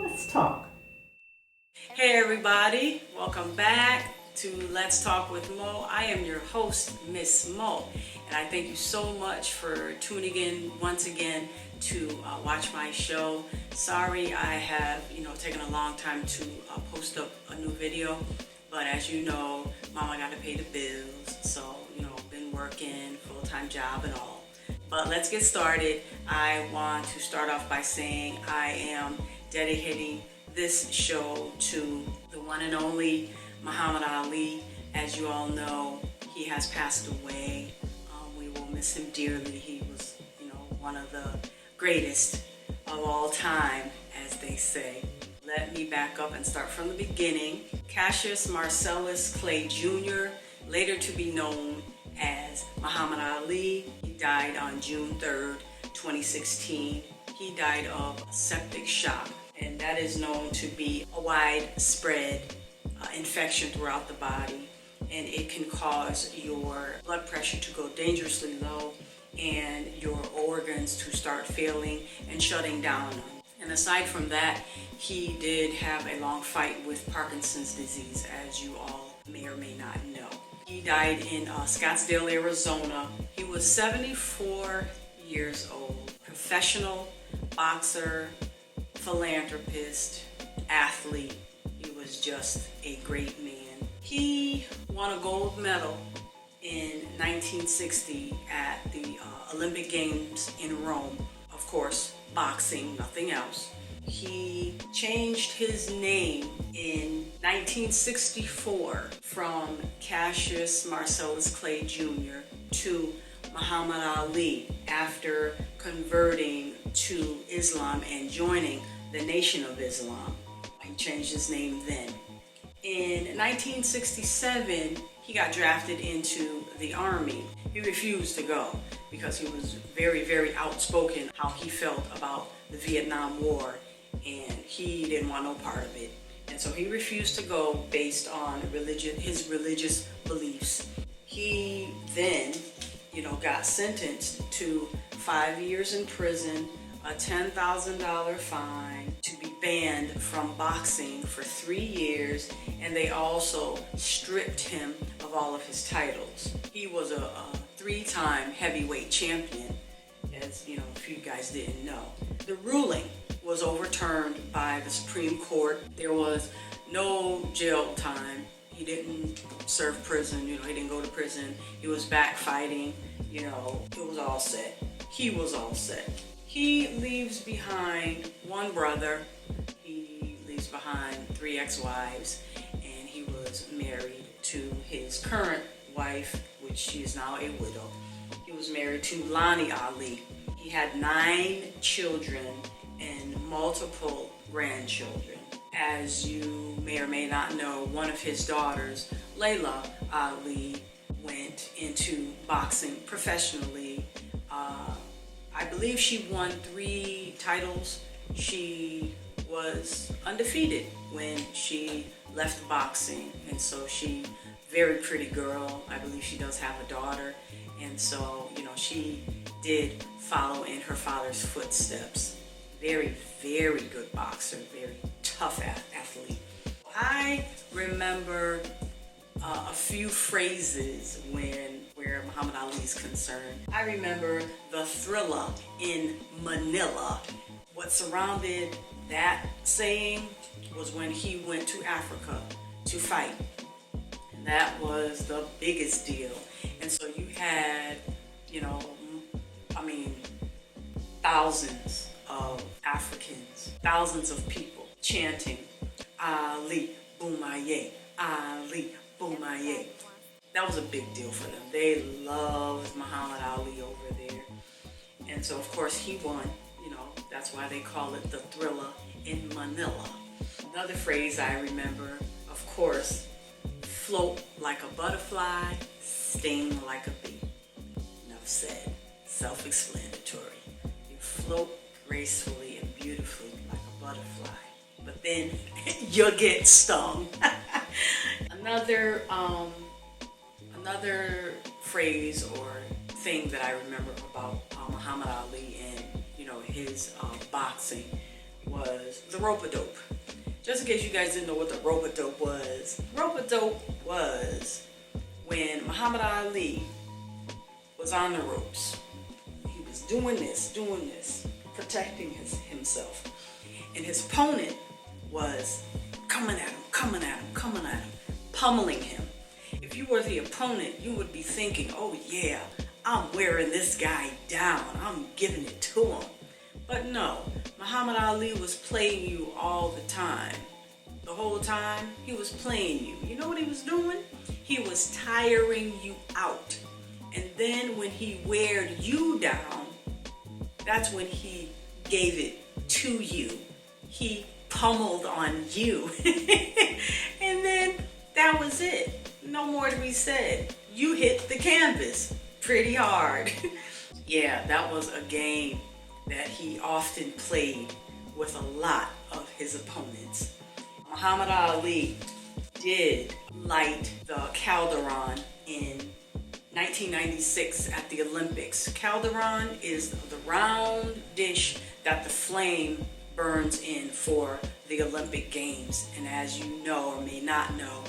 Let's talk. Hey everybody, welcome back to Let's Talk with Mo. I am your host, Miss Mo, and I thank you so much for tuning in once again to watch my show. Sorry I have, taken a long time to post up a new video, but as you know, Mama got to pay the bills, so, been working, full-time job and all. But let's get started. I want to start off by saying I am dedicating this show to the one and only Muhammad Ali. As you all know, he has passed away. We will miss him dearly. He was, one of the greatest of all time, as they say. Let me back up and start from the beginning. Cassius Marcellus Clay Jr., later to be known as Muhammad Ali, he died on June 3rd, 2016. He died of septic shock, and that is known to be a widespread infection throughout the body, and it can cause your blood pressure to go dangerously low and your organs to start failing and shutting down. And aside from that, he did have a long fight with Parkinson's disease, as you all may or may not know. He died in Scottsdale, Arizona. He was 74 years old, professional boxer, philanthropist, athlete. He was just a great man. He won a gold medal in 1960 at the Olympic Games in Rome. Of course, boxing, nothing else. He changed his name in 1964 from Cassius Marcellus Clay Jr. to Muhammad Ali after converting to Islam and joining the Nation of Islam. He changed his name then. In 1967, he got drafted into the Army. He refused to go because he was very, very outspoken how he felt about the Vietnam War, and he didn't want no part of it. And so he refused to go based on his religious beliefs. He then, got sentenced to 5 years in prison, a $10,000 fine, to be banned from boxing for 3 years, and they also stripped him of all of his titles. He was a three-time heavyweight champion, as if you guys didn't know. The ruling was overturned by the Supreme Court. There was no jail time. He didn't serve prison, he didn't go to prison. He was back fighting, it was all set. He was all set. He leaves behind one brother. He leaves behind 3 ex-wives, and he was married to his current wife, which she is now a widow. He was married to Lonnie Ali. He had 9 children and multiple grandchildren. As you may or may not know, one of his daughters, Layla Ali, went into boxing professionally. I believe she won 3 titles. She was undefeated when she left boxing, and so she, very pretty girl. I believe she does have a daughter, and so she did follow in her father's footsteps. Very, very good boxer, very tough athlete. I remember a few phrases where Muhammad Ali is concerned. I remember the Thrilla in Manila. What surrounded that saying was when he went to Africa to fight. And that was the biggest deal. And so you had, thousands of Africans, thousands of people chanting, Ali Boumaye, Ali Boumaye. That was a big deal for them. They loved Muhammad Ali over there. And so, of course, he won. That's why they call it the Thrilla in Manila. Another phrase I remember, of course, float like a butterfly, sting like a bee. Enough said. Self-explanatory. You float gracefully and beautifully like a butterfly, but then you'll get stung. Another phrase or thing that I remember about Muhammad Ali and his boxing was the rope-a-dope. Just in case you guys didn't know what the rope-a-dope was, rope-a-dope was when Muhammad Ali was on the ropes. He was doing this, protecting himself. And his opponent was coming at him, pummeling him. If you were the opponent, you would be thinking, oh yeah, I'm wearing this guy down. I'm giving it to him. But no, Muhammad Ali was playing you all the time. The whole time, he was playing you. You know what he was doing? He was tiring you out. And then when he weared you down, that's when he gave it to you. He pummeled on you. And then that was it. No more to be said. You hit the canvas pretty hard. Yeah, that was a game that he often played with a lot of his opponents. Muhammad Ali did light the Calderon in 1996 at the Olympics. Calderon is the round dish that the flame burns in for the Olympic Games. And as you know or may not know,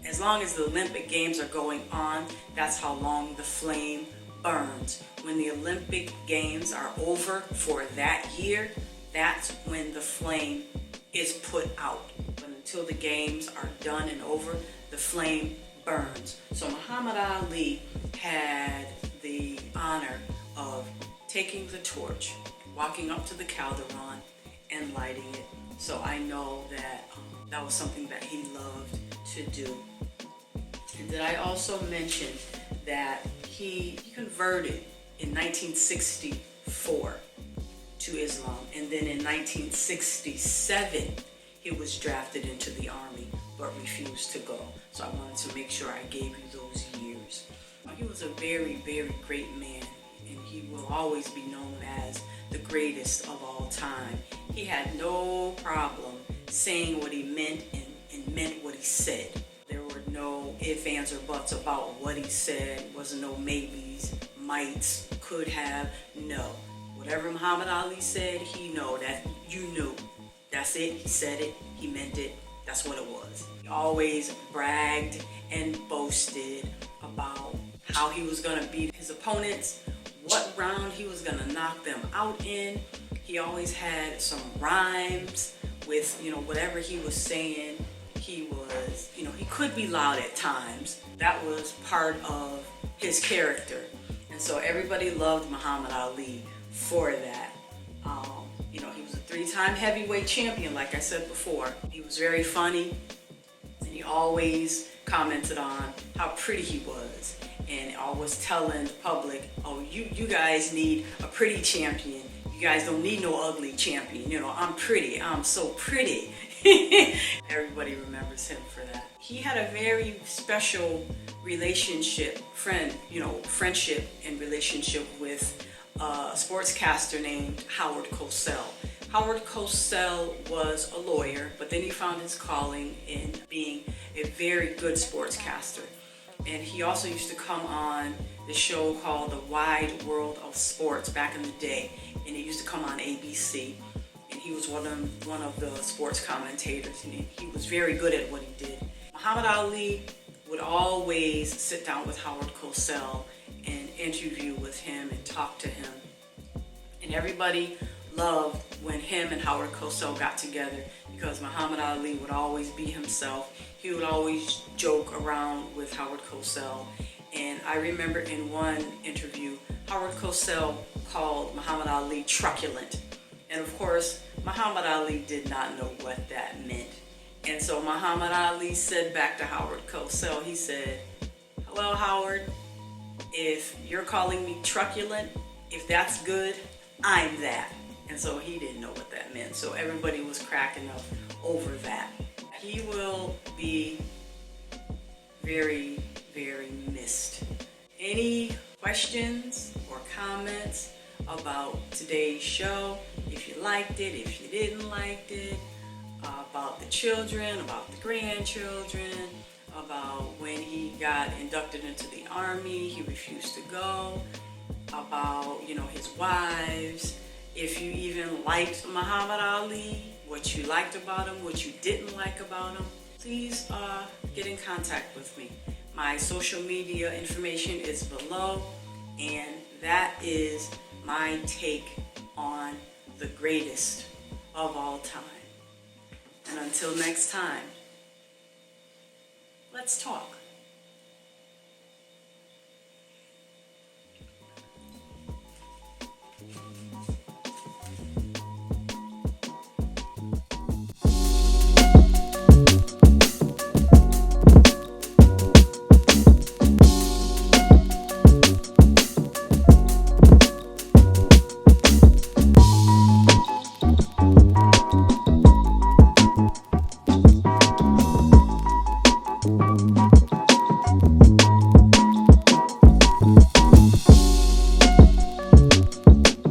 as long as the Olympic Games are going on, that's how long the flame burns. When the Olympic Games are over for that year, that's when the flame is put out. But until the games are done and over, the flame burns. So Muhammad Ali had the honor of taking the torch, walking up to the Calderon and lighting it. So I know that that was something that he loved to do. And did I also mention that he converted in 1964 to Islam, and then in 1967 he was drafted into the army but refused to go. So I wanted to make sure I gave you those years. He was a very, very great man, and he will always be known as the greatest of all time. He had no problem saying what he meant and meant what he said. There were no ifs, ands, or buts about what he said. Wasn't no maybes, mights, could have. No. Whatever Muhammad Ali said, he know that you knew. That's it. He said it. He meant it. That's what it was. He always bragged and boasted about how he was going to beat his opponents, what round he was going to knock them out in. He always had some rhymes with, whatever he was saying. He was, he could be loud at times. That was part of his character. And so everybody loved Muhammad Ali for that. He was a 3-time heavyweight champion, like I said before. He was very funny, and he always commented on how pretty he was, and always telling the public, oh, you guys need a pretty champion. You guys don't need no ugly champion. I'm pretty. I'm so pretty. Everybody remembers him for that. He had a very special friendship and relationship with a sportscaster named Howard Cosell. Howard Cosell was a lawyer, but then he found his calling in being a very good sportscaster. And he also used to come on the show called The Wide World of Sports back in the day, and it used to come on ABC. And he was one of the sports commentators, and he was very good at what he did. Muhammad Ali would always sit down with Howard Cosell and interview with him and talk to him. And everybody loved when him and Howard Cosell got together, because Muhammad Ali would always be himself. He would always joke around with Howard Cosell. And I remember in one interview, Howard Cosell called Muhammad Ali truculent. And of course, Muhammad Ali did not know what that meant. And so Muhammad Ali said back to Howard Cosell, he said, well, Howard, if you're calling me truculent, if that's good, I'm that. And so he didn't know what that meant. So everybody was cracking up over that. He will be very, very missed. Any questions or comments about today's show? If you liked it, if you didn't like it, about the children, about the grandchildren, about when he got inducted into the army, he refused to go, about, his wives, If you even liked Muhammad Ali, what you liked about him, what you didn't like about him, please get in contact with me. My social media information is below, and that is my take on the greatest of all time. And until next time, let's talk.